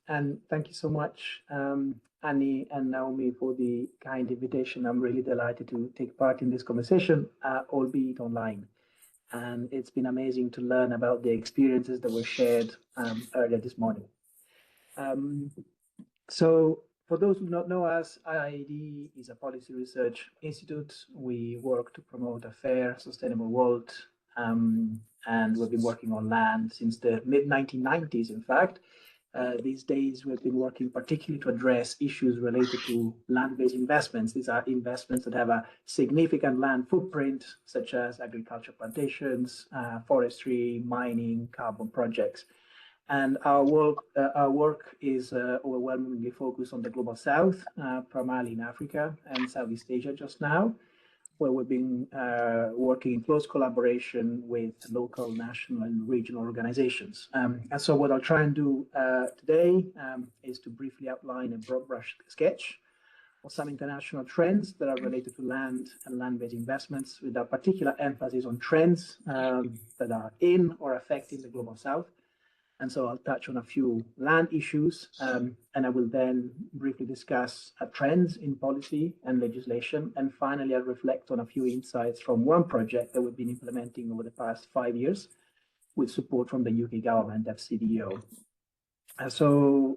And thank you so much, Annie and Naomi, for the kind invitation. I'm really delighted to take part in this conversation, albeit online. And it's been amazing to learn about the experiences that were shared earlier this morning. So for those who do not know us, IIED is a policy research institute. We work to promote a fair, sustainable world. And we've been working on land since the mid-1990s, in fact. These days, we've been working particularly to address issues related to land-based investments. These are investments that have a significant land footprint, such as agriculture plantations, forestry, mining, carbon projects. And our work is overwhelmingly focused on the global south, primarily in Africa and Southeast Asia just now, where we've been working in close collaboration with local, national, and regional organizations. And so what I'll try and do today is to briefly outline a broad brush sketch of some international trends that are related to land and land-based investments, with a particular emphasis on trends that are in or affecting the global south. And so I'll touch on a few land issues, and I will then briefly discuss trends in policy and legislation. And finally, I'll reflect on a few insights from one project that we've been implementing over the past 5 years with support from the UK government, FCDO. So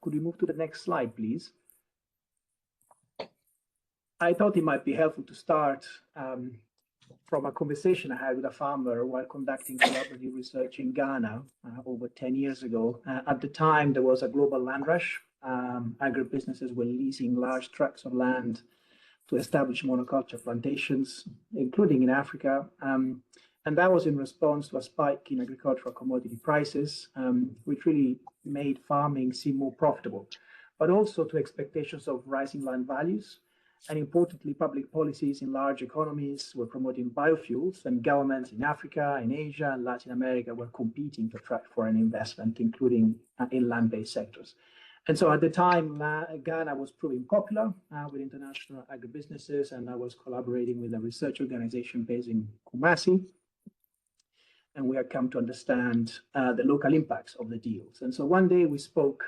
could we move to the next slide, please? I thought it might be helpful to start from a conversation I had with a farmer while conducting collaborative research in Ghana over 10 years ago. At the time, there was a global land rush. Agribusinesses were leasing large tracts of land to establish monoculture plantations, including in Africa. And that was in response to a spike in agricultural commodity prices, which really made farming seem more profitable, but also to expectations of rising land values. And importantly, public policies in large economies were promoting biofuels, and governments in Africa, in Asia, and Latin America were competing to attract foreign investment, including in land-based sectors. And so at the time, Ghana was proving popular with international agribusinesses, and I was collaborating with a research organization based in Kumasi. And we had come to understand the local impacts of the deals. And so one day we spoke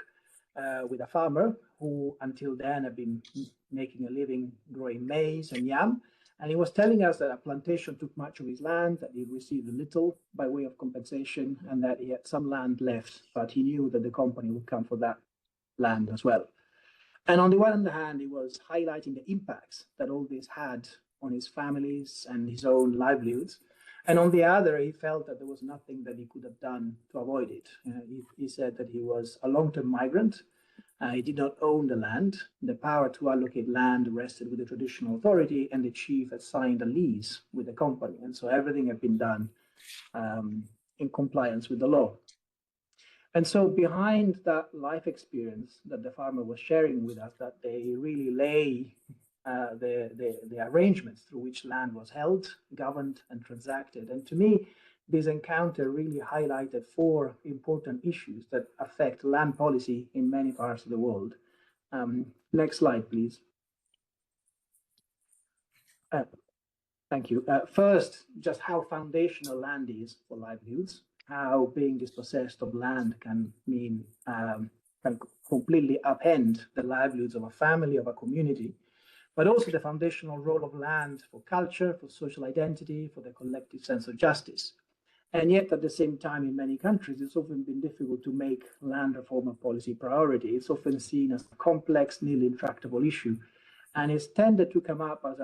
with a farmer who until then had been making a living growing maize and yam. And he was telling us that a plantation took much of his land, that he received little by way of compensation, and that he had some land left, but he knew that the company would come for that land as well. And on the one hand, he was highlighting the impacts that all this had on his families and his own livelihoods. And on the other, he felt that there was nothing that he could have done to avoid it. He said that he was a long-term migrant. He did not own the land. The power to allocate land rested with the traditional authority, and the chief had signed a lease with the company. And so everything had been done in compliance with the law. And so behind that life experience that the farmer was sharing with us, that they really lay the arrangements through which land was held, governed, and transacted. And to me, this encounter really highlighted 4 important issues that affect land policy in many parts of the world. Next slide, please. Thank you. First, just how foundational land is for livelihoods, how being dispossessed of land can mean, can completely upend the livelihoods of a family, of a community, but also the foundational role of land for culture, for social identity, for the collective sense of justice. And yet, at the same time, in many countries, it's often been difficult to make land reform a policy priority. It's often seen as a complex, nearly intractable issue, and it's tended to come up as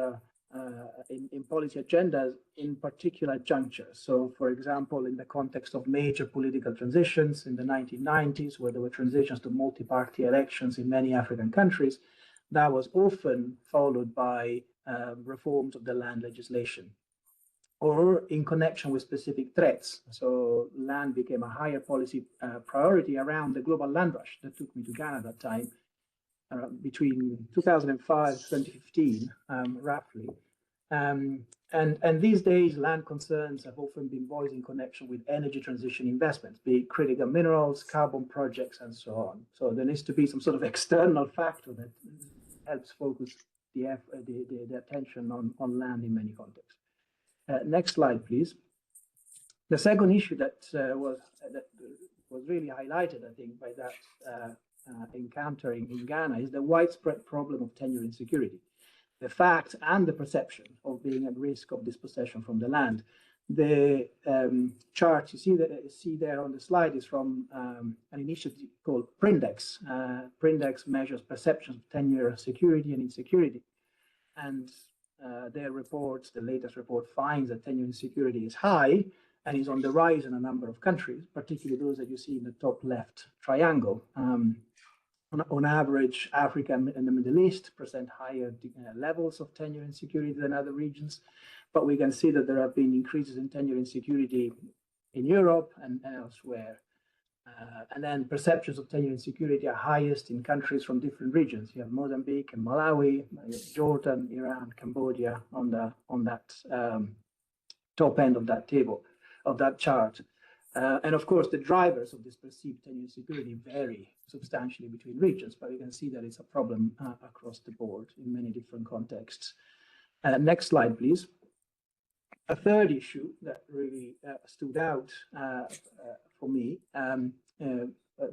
in policy agendas in particular junctures. So, for example, in the context of major political transitions in the 1990s, where there were transitions to multi-party elections in many African countries, that was often followed by reforms of the land legislation, or in connection with specific threats. So land became a higher policy priority around the global land rush that took me to Ghana at that time, between 2005 and 2015, roughly. And these days, land concerns have often been voiced in connection with energy transition investments, be it critical minerals, carbon projects, and so on. So there needs to be some sort of external factor that helps focus the attention on land in many contexts. Next slide, please. The second issue that was really highlighted, I think, by that encountering in Ghana is the widespread problem of tenure insecurity, the fact and the perception of being at risk of dispossession from the land. The chart you see there on the slide is from an initiative called Prindex. Prindex measures perceptions of tenure security and insecurity. And their reports, the latest report, finds that tenure insecurity is high and is on the rise in a number of countries, particularly those that you see in the top left triangle. On average, Africa and the Middle East present higher levels of tenure insecurity than other regions, but we can see that there have been increases in tenure insecurity in Europe and elsewhere. And then perceptions of tenure insecurity are highest in countries from different regions. You have Mozambique and Malawi, Jordan, Iran, Cambodia on that top end of that table, of that chart. And of course, the drivers of this perceived tenure insecurity vary substantially between regions, but you can see that it's a problem across the board in many different contexts. Next slide, please. A third issue that really stood out for me,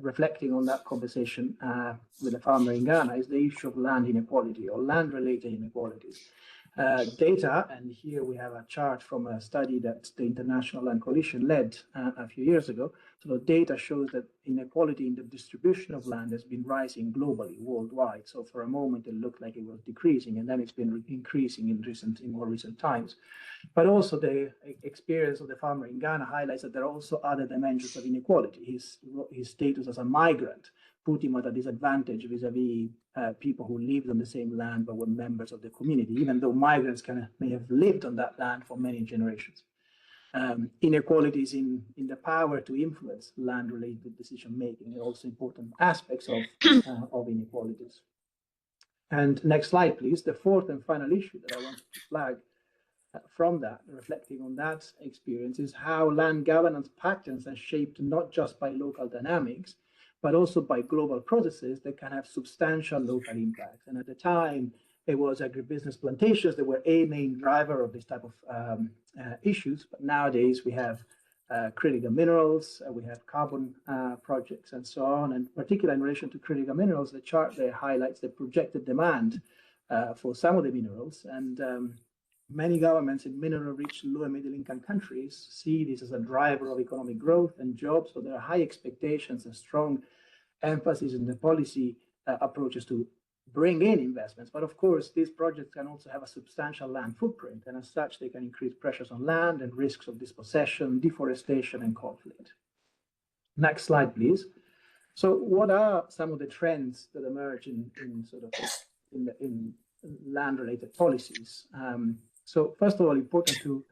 reflecting on that conversation with a farmer in Ghana, is the issue of land inequality or land-related inequalities. Data, and here we have a chart from a study that the International Land Coalition led a few years ago. So the data shows that inequality in the distribution of land has been rising globally, worldwide. So for a moment, it looked like it was decreasing, and then it's been increasing in more recent times. But also the experience of the farmer in Ghana highlights that there are also other dimensions of inequality. His status as a migrant put him at a disadvantage vis-a-vis people who lived on the same land but were members of the community, even though migrants may have lived on that land for many generations. Inequalities in the power to influence land-related decision-making are also important aspects of inequalities. And next slide, please. The fourth and final issue that I wanted to flag from that, reflecting on that experience, is how land governance patterns are shaped not just by local dynamics, but also by global processes that can have substantial local impacts. And at the time, it was agribusiness plantations that were a main driver of this type of issues. But nowadays, we have critical minerals, we have carbon projects, and so on. And particularly in relation to critical minerals, the chart there highlights the projected demand for some of the minerals. And many governments in mineral-rich, low and middle-income countries see this as a driver of economic growth and jobs. So there are high expectations and strong emphasis in the policy approaches to bring in investments. But of course, these projects can also have a substantial land footprint, and as such, they can increase pressures on land and risks of dispossession, deforestation, and conflict. Next slide, please. So what are some of the trends that emerge in land-related policies? So first of all, important to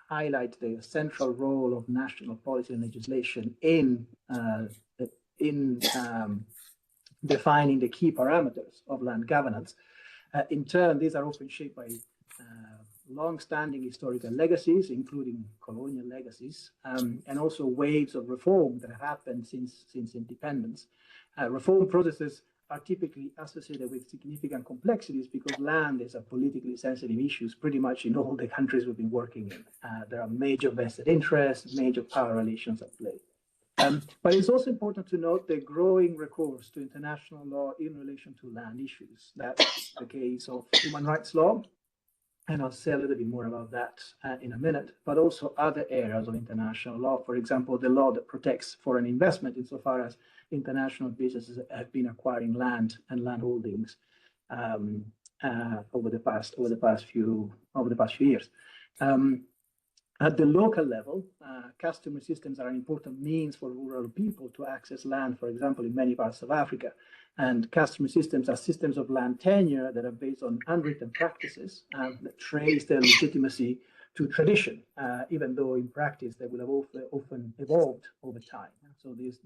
highlight the central role of national policy and legislation in defining the key parameters of land governance. In turn, these are often shaped by long-standing historical legacies, including colonial legacies, and also waves of reform that have happened since independence. Reform processes are typically associated with significant complexities because land is a politically sensitive issue pretty much in all the countries we've been working in. There are major vested interests, major power relations at play. But it's also important to note the growing recourse to international law in relation to land issues. That's the case of human rights law, and I'll say a little bit more about that in a minute, but also other areas of international law. For example, the law that protects foreign investment insofar as international businesses have been acquiring land and land holdings over the past few years. At the local level, customer systems are an important means for rural people to access land, for example, in many parts of Africa. And customer systems are systems of land tenure that are based on unwritten practices that trace their legitimacy to tradition, even though in practice they will have often evolved over time. So these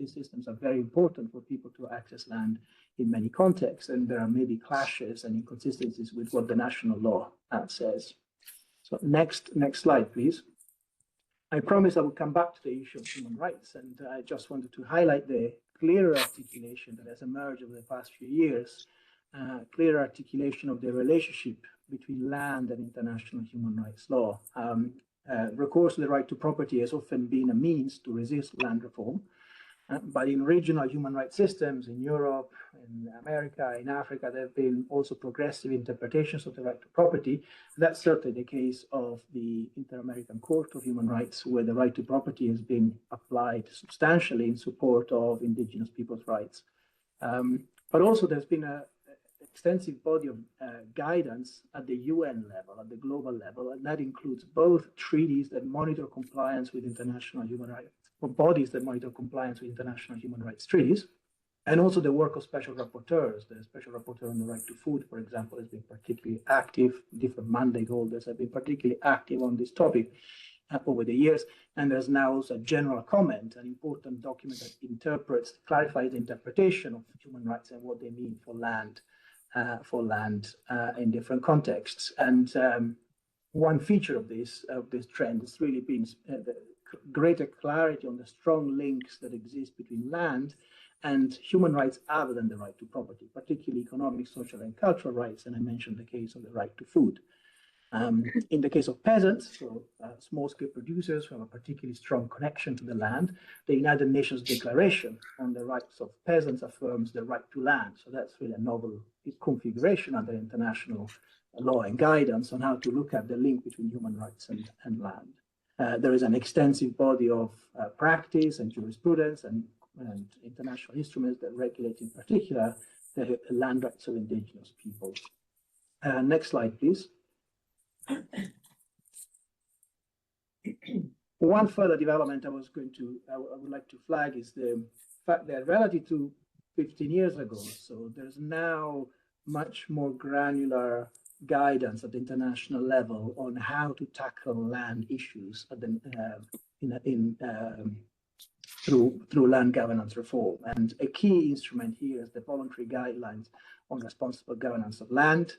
systems are very important for people to access land in many contexts, and there are maybe clashes and inconsistencies with what the national law says. So next slide, please. I promise I will come back to the issue of human rights, and I just wanted to highlight the clearer articulation that has emerged over the past few years, clearer articulation of the relationship between land and international human rights law. recourse to the right to property has often been a means to resist land reform. But in regional human rights systems in Europe, in America, in Africa, there have been also progressive interpretations of the right to property. That's certainly the case of the Inter-American Court of Human Rights, where the right to property has been applied substantially in support of indigenous people's rights. But also there's been an extensive body of guidance at the UN level, at the global level, and that includes both treaties that monitor compliance with international human rights, or bodies that monitor compliance with international human rights treaties, and also the work of special rapporteurs. The special rapporteur on the right to food, for example, has been particularly active. Different mandate holders have been particularly active on this topic over the years. And there's now also a general comment, an important document that clarifies the interpretation of human rights and what they mean for land in different contexts. And one feature of this trend has really been the greater clarity on the strong links that exist between land and human rights other than the right to property, particularly economic, social, and cultural rights. And I mentioned the case of the right to food. In the case of peasants, so small-scale producers who have a particularly strong connection to the land, the United Nations Declaration on the Rights of Peasants affirms the right to land. So that's really a novel configuration under international law and guidance on how to look at the link between human rights and land. There is an extensive body of practice and jurisprudence and international instruments that regulate in particular the land rights of indigenous peoples. Next slide, please. One further development I would like to flag is the fact that relative to 15 years ago, so there's now much more granular guidance at the international level on how to tackle land issues at the, through land governance reform. And a key instrument here is the voluntary guidelines on responsible governance of land,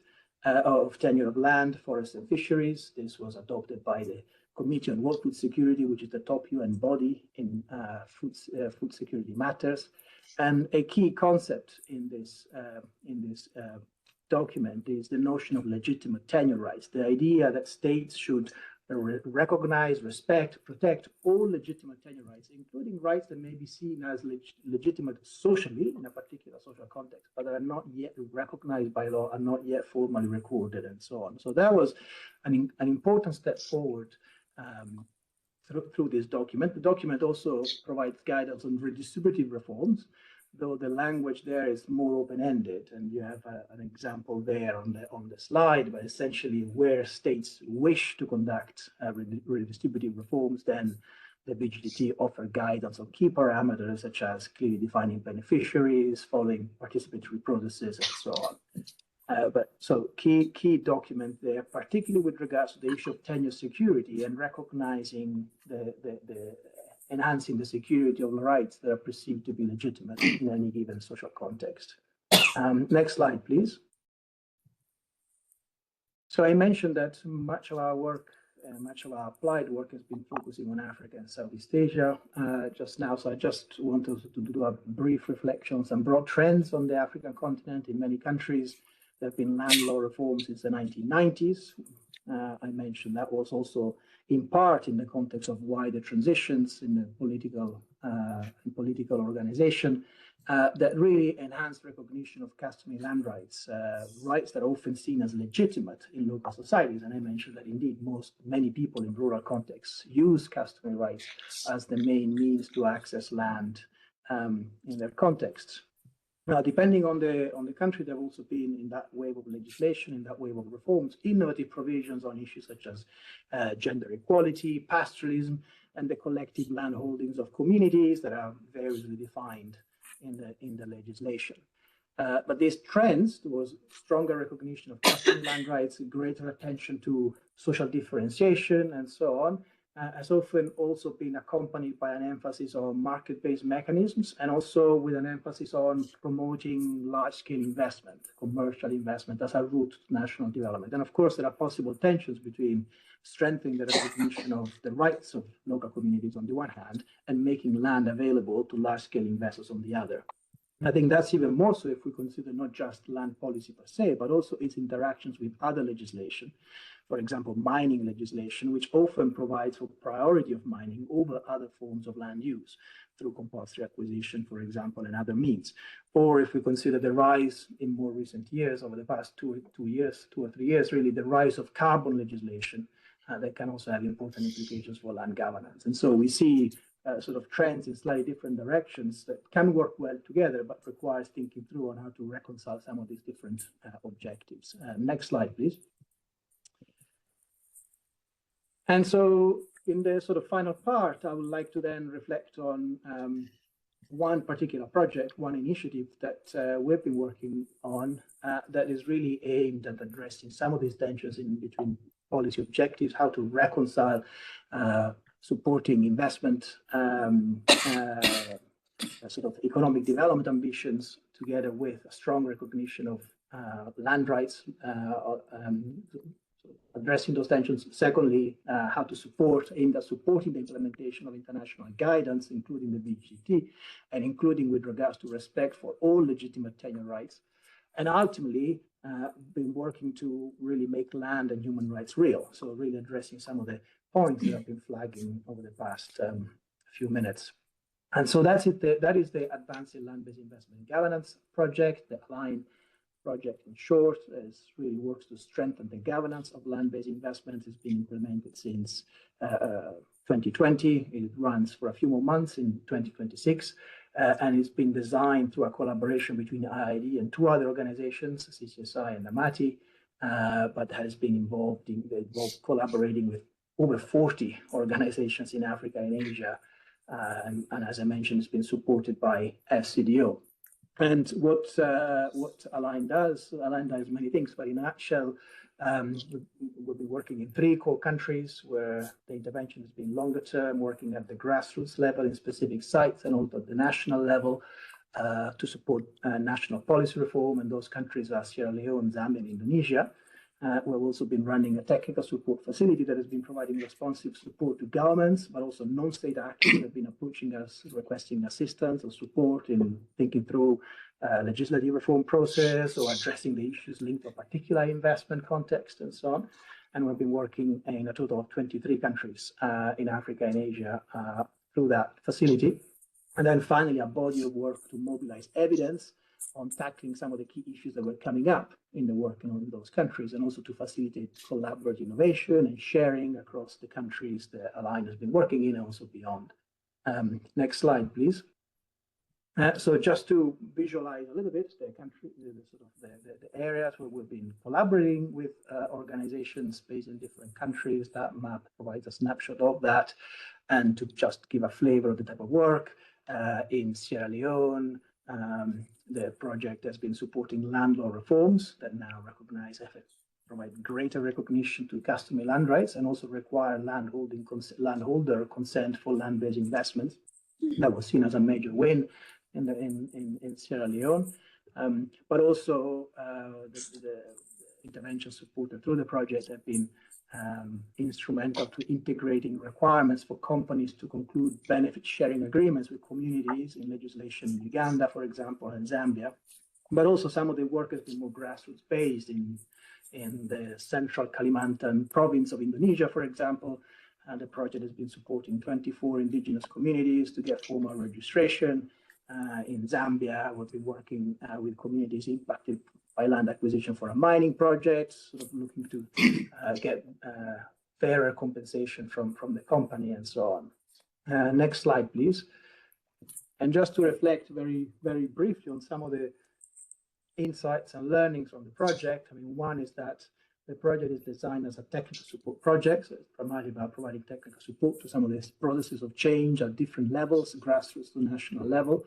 of tenure of land, forests and fisheries. This was adopted by the Committee on World Food Security, which is the top UN body in food security matters. And a key concept in this document is the notion of legitimate tenure rights, the idea that states should recognize, respect, protect all legitimate tenure rights, including rights that may be seen as legitimate socially in a particular social context, but are not yet recognized by law, are not yet formally recorded, and so on. So that was an important step forward through this document. The document also provides guidance on redistributive reforms, though the language there is more open-ended, and you have an example there on the slide, but essentially where states wish to conduct redistributive reforms, then the BGDT offer guidance on key parameters such as clearly defining beneficiaries, following participatory processes, and so on. So key document there, particularly with regards to the issue of tenure security and recognizing enhancing the security of the rights that are perceived to be legitimate in any given social context. Next slide, please. So I mentioned that much of our work, much of our applied work has been focusing on Africa and Southeast Asia just now. So I just wanted to do a brief reflection on some broad trends on the African continent. In many countries, there have been land law reforms since the 1990s. I mentioned that was also in part in the context of wider transitions in the political organization that really enhanced recognition of customary land rights, rights that are often seen as legitimate in local societies. And I mentioned that indeed many people in rural contexts use customary rights as the main means to access land in their contexts. Now, depending on the country, there have also been, in that wave of legislation, in that wave of reforms, innovative provisions on issues such as gender equality, pastoralism, and the collective land holdings of communities that are variously defined in the legislation. But these trends towards stronger recognition of customary land rights, greater attention to social differentiation, and so on, has often also been accompanied by an emphasis on market-based mechanisms and also with an emphasis on promoting large-scale investment, commercial investment as a route to national development. And of course, there are possible tensions between strengthening the recognition of the rights of local communities on the one hand and making land available to large-scale investors on the other. I think that's even more so if we consider not just land policy per se, but also its interactions with other legislation. for example, mining legislation, which often provides for priority of mining over other forms of land use through compulsory acquisition, for example, and other means. Or if we consider the rise in more recent years, over the past two or 3 years, really the rise of carbon legislation that can also have important implications for land governance. And so we see sort of trends in slightly different directions that can work well together, but requires thinking through on how to reconcile some of these different objectives. Next slide, please. And so in the sort of final part, I would like to then reflect on one particular project, one initiative that we've been working on that is really aimed at addressing some of these tensions in between policy objectives, how to reconcile supporting investment, sort of economic development ambitions, together with a strong recognition of land rights, addressing those tensions. Secondly, how to support, aimed at supporting the implementation of international guidance, including the VGT, and including with regards to respect for all legitimate tenure rights. And ultimately, been working to really make land and human rights real. So really addressing some of the points that I've been flagging over the past few minutes. And so that's it. That is the Advancing Land-Based Investment and Governance project. The ALIGN project, in short, really works to strengthen the governance of land-based investments. It's been implemented since 2020. It runs for a few more months in 2026. And it's been designed through a collaboration between IIED and two other organizations, CCSI and Amati, but has been involved collaborating with over 40 organizations in Africa and Asia. And as I mentioned, it's been supported by FCDO. And what ALIGN does many things, but in a nutshell, we'll be working in 3 core countries where the intervention has been longer term, working at the grassroots level in specific sites and also at the national level to support national policy reform. And those countries are Sierra Leone, Zambia, and Indonesia. We've also been running a technical support facility that has been providing responsive support to governments, but also non-state actors that have been approaching us, requesting assistance or support in thinking through legislative reform process or addressing the issues linked to a particular investment context and so on. And we've been working in a total of 23 countries in Africa and Asia through that facility. And then finally, a body of work to mobilize evidence on tackling some of the key issues that were coming up in the work in those countries, and also to facilitate collaborative innovation and sharing across the countries that ALIGN has been working in, and also beyond. Next slide, please. So just to visualize a little bit the country, the areas where we've been collaborating with organizations based in different countries. That map provides a snapshot of that, and to just give a flavor of the type of work in Sierra Leone. The project has been supporting land law reforms that now recognize efforts, provide greater recognition to customary land rights, and also require landholder consent for land-based investments. That was seen as a major win in Sierra Leone, but also the intervention supported through the project have been instrumental to integrating requirements for companies to conclude benefit sharing agreements with communities in legislation in Uganda, for example, and Zambia. But also some of the work has been more grassroots based in the central Kalimantan province of Indonesia, for example. And the project has been supporting 24 indigenous communities to get formal registration. In Zambia, we've been working with communities impacted by land acquisition for a mining project, sort of looking to get fairer compensation from the company and so on. Next slide, please. And just to reflect very, very briefly on some of the insights and learnings from the project. I mean, one is that the project is designed as a technical support project, so it's primarily about providing technical support to some of these processes of change at different levels, grassroots to national level.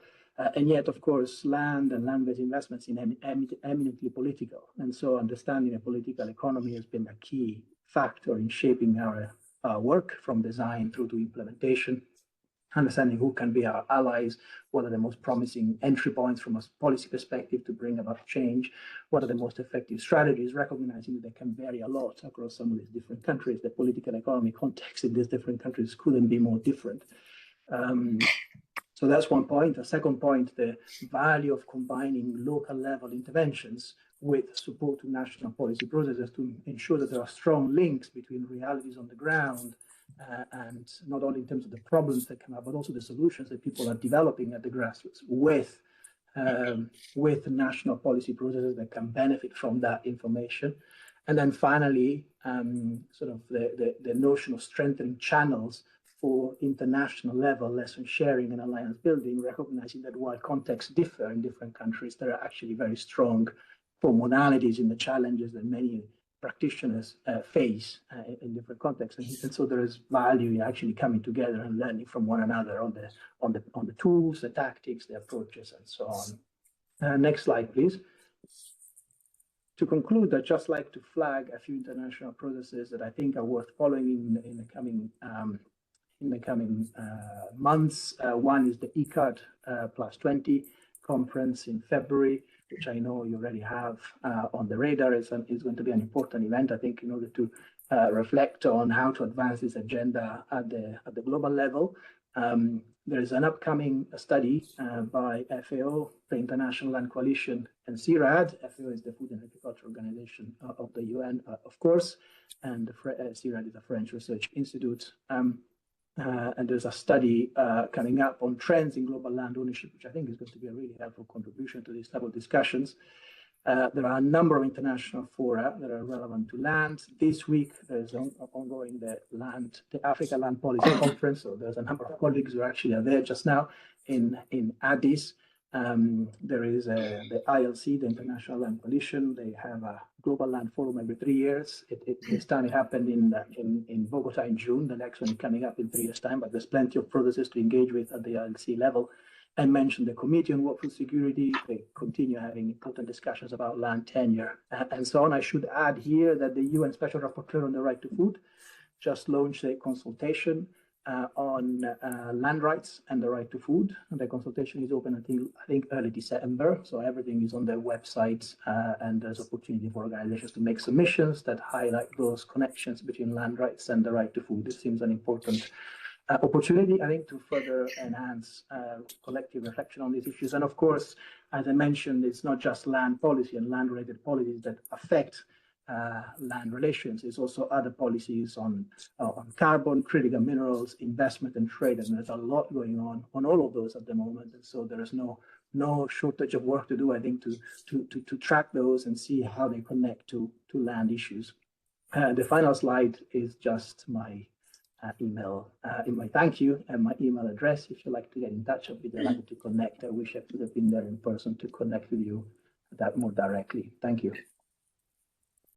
And yet, of course, land and land-based investments in eminently political. And so understanding a political economy has been a key factor in shaping our work from design through to implementation, understanding who can be our allies, what are the most promising entry points from a policy perspective to bring about change, what are the most effective strategies, recognizing that they can vary a lot across some of these different countries. The political economy context in these different countries couldn't be more different. So that's one point. The second point, the value of combining local level interventions with support to national policy processes to ensure that there are strong links between realities on the ground and not only in terms of the problems that come up, but also the solutions that people are developing at the grassroots with national policy processes that can benefit from that information. And then finally, sort of the notion of strengthening channels for international level lesson sharing and alliance building, recognizing that while contexts differ in different countries, there are actually very strong commonalities in the challenges that many practitioners face in different contexts, and so there is value in actually coming together and learning from one another on the tools, the tactics, the approaches, and so on. Next slide, please. To conclude, I'd just like to flag a few international processes that I think are worth following in the coming months. One is the ICAD +20 conference in February, which I know you already have on the radar. Is going to be an important event, I think, in order to reflect on how to advance this agenda at the global level. There is an upcoming study by FAO, the International Land Coalition, and CIRAD. FAO is the Food and Agriculture Organization of the UN, of course, and CIRAD is a French research institute. And there's a study coming up on trends in global land ownership, which I think is going to be a really helpful contribution to these type of discussions. There are a number of international fora that are relevant to land. This week, there's ongoing the Africa Land Policy Conference. So there's a number of colleagues who actually are there just now in Addis. There is the ILC, the International Land Coalition. They have a global land forum every 3 years. This time it happened in Bogota in June. The next one is coming up in 3 years' time, but there's plenty of processes to engage with at the ILC level. I mentioned the Committee on Workforce Security. They continue having important discussions about land tenure and so on. I should add here that the UN Special Rapporteur on the Right to Food just launched a consultation on land rights and the right to food. And the consultation is open until, I think, early December. So everything is on their website, and there's opportunity for organizations to make submissions that highlight those connections between land rights and the right to food. It seems an important opportunity, I think, to further enhance collective reflection on these issues. And of course, as I mentioned, it's not just land policy and land-related policies that affect land relations. It's also other policies on carbon, critical minerals, investment, and trade. And there's a lot going on all of those at the moment. And so there is no shortage of work to do, I think, to track those and see how they connect to land issues. The final slide is just my email, my thank you and my email address. If you'd like to get in touch, I'd be delighted to connect. I wish I could have been there in person to connect with you that more directly. Thank you.